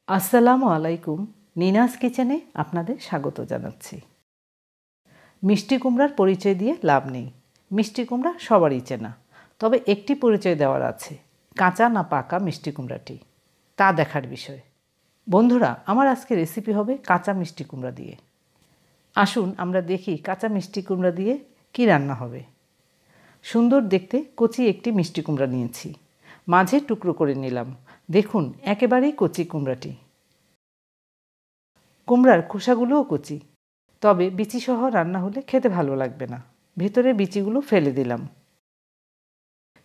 আসসালামু আলাইকুম। নিনাস কিচেনে আপনাদের স্বাগত জানাচ্ছি। মিষ্টি কুমড়ার পরিচয় দিয়ে লাভ নেই। মিষ্টি কুমড়া সবারই চেনা, তবে একটি পরিচয় দেওয়ার আছে, কাঁচা না পাকা মিষ্টি কুমড়াটি, তা দেখার বিষয়। বন্ধুরা, আমার আজকে রেসিপি হবে কাঁচা মিষ্টি কুমড়া দিয়ে। আসুন আমরা দেখি কাঁচা মিষ্টি কুমড়া দিয়ে কি রান্না হবে। সুন্দর দেখতে কচি একটি মিষ্টি কুমড়া নিয়েছি, মাঝে টুকরো করে নিলাম। দেখুন একেবারেই কচি কুমড়াটি। কুমড়ার খোসাগুলোও কচি, তবে বিচিসহ রান্না হলে খেতে ভালো লাগবে না। ভেতরে বিচিগুলো ফেলে দিলাম।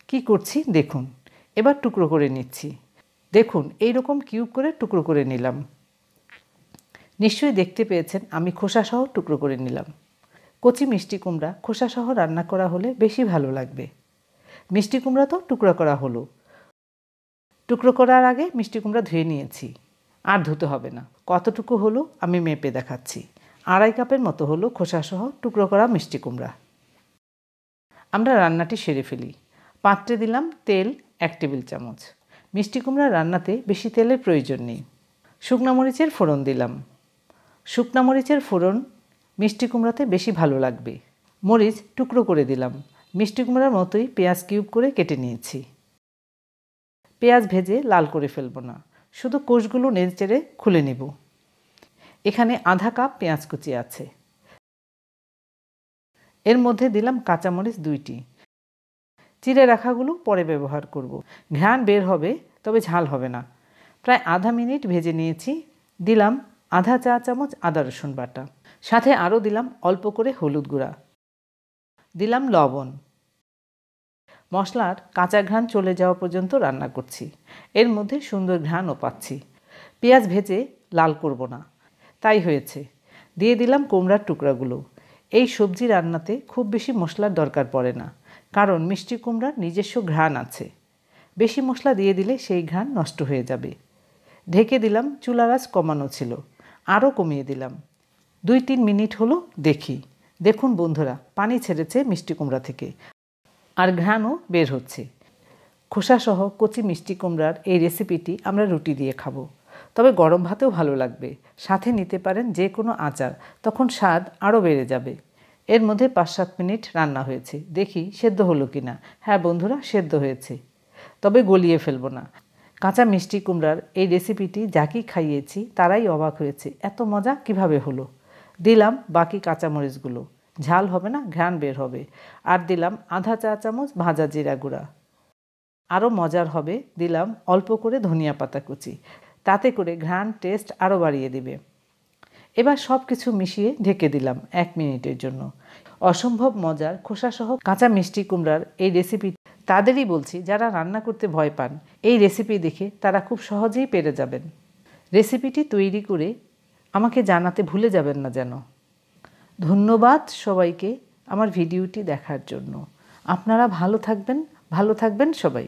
কি করছি দেখুন। এবার টুকরো করে নিচ্ছি। দেখুন এই রকম কিউব করে টুকরো করে নিলাম। নিশ্চয়ই দেখতে পেয়েছেন আমি খোসাসহ টুকরো করে নিলাম। কচি মিষ্টি কুমড়া খোসাসহ রান্না করা হলে বেশি ভালো লাগবে। মিষ্টি কুমড়া তো টুকরো করা হলো। টুকরো করার আগে মিষ্টি কুমড়া ধুয়ে নিয়েছি, আর ধুতে হবে না। কতটুকু হলো আমি মেপে দেখাচ্ছি। 2.5 কাপের মতো হলো খোসাসহ টুকরো করা মিষ্টি কুমড়া। আমরা রান্নাটি সেরে ফেলি। পাত্রে দিলাম তেল 1 টেবিল চামচ। মিষ্টি কুমড়া রান্নাতে বেশি তেলের প্রয়োজন নেই। শুকনা মরিচের ফোড়ন দিলাম। শুকনা মরিচের ফোড়ন মিষ্টি কুমড়াতে বেশি ভালো লাগবে। মরিচ টুকরো করে দিলাম। মিষ্টি কুমড়ার মতোই পেঁয়াজ কিউব করে কেটে নিয়েছি। পেঁয়াজ ভেজে লাল করে ফেলব না, শুধু কোষগুলো নেড়েচেড়ে খুলে নেব। এখানে আধা কাপ পেঁয়াজ কুচি আছে। এর মধ্যে দিলাম কাঁচামরিচ 2টি। চিড়ে রাখাগুলো পরে ব্যবহার করব। ঘ্রাণ বের হবে, তবে ঝাল হবে না। প্রায় আধা মিনিট ভেজে নিয়েছি। দিলাম আধা চা চামচ আদা রসুন বাটা। সাথে আরও দিলাম অল্প করে হলুদ গুঁড়া। দিলাম লবণ। মশলার কাঁচা ঘ্রাণ চলে যাওয়া পর্যন্ত রান্না করছি। এর মধ্যে সুন্দর ঘ্রাণও পাচ্ছি। পেঁয়াজ ভেজে লাল করব না, তাই হয়েছে। দিয়ে দিলাম কুমড়ার টুকরাগুলো। এই সবজি রান্নাতে খুব বেশি মশলার দরকার পড়ে না, কারণ মিষ্টি কুমড়ার নিজস্ব ঘ্রাণ আছে। বেশি মশলা দিয়ে দিলে সেই ঘ্রাণ নষ্ট হয়ে যাবে। ঢেকে দিলাম। চুলার আঁচ কমানো ছিল, আরও কমিয়ে দিলাম। 2-3 মিনিট হলো দেখি। দেখুন বন্ধুরা, পানি ছেড়েছে মিষ্টি কুমড়া থেকে, আর ঘ্রাণও বের হচ্ছে। খোসাসহ কচি মিষ্টি কুমড়ার এই রেসিপিটি আমরা রুটি দিয়ে খাবো, তবে গরম ভাতেও ভালো লাগবে। সাথে নিতে পারেন যে কোনো আচার, তখন স্বাদ আরও বেড়ে যাবে। এর মধ্যে 5-7 মিনিট রান্না হয়েছে। দেখি সেদ্ধ হলো কি না। হ্যাঁ বন্ধুরা, সেদ্ধ হয়েছে, তবে গলিয়ে ফেলবো না। কাঁচা মিষ্টি কুমড়ার এই রেসিপিটি যাকে খাইয়েছি তারাই অবাক হয়েছে, এত মজা কিভাবে হলো। দিলাম বাকি কাঁচামরিচগুলো। ঝাল হবে না, ঘ্রাণ বের হবে। আর দিলাম আধা চা চামচ ভাজা জিরা গুঁড়া। আরও মজার হবে দিলাম অল্প করে ধনিয়া পাতা কুচি, তাতে করে ঘ্রাণ টেস্ট আরও বাড়িয়ে দেবে। এবার সব কিছু মিশিয়ে ঢেকে দিলাম 1 মিনিটের জন্য। অসম্ভব মজার খোসাসহ কাঁচা মিষ্টি কুমড়ার এই রেসিপি তাদেরই বলছি যারা রান্না করতে ভয় পান। এই রেসিপি দেখে তারা খুব সহজেই পেরে যাবেন। রেসিপিটি তৈরি করে আমাকে জানাতে ভুলে যাবেন না যেন। ধন্যবাদ সবাইকে আমার ভিডিওটি দেখার জন্য। আপনারা ভালো থাকবেন সবাই।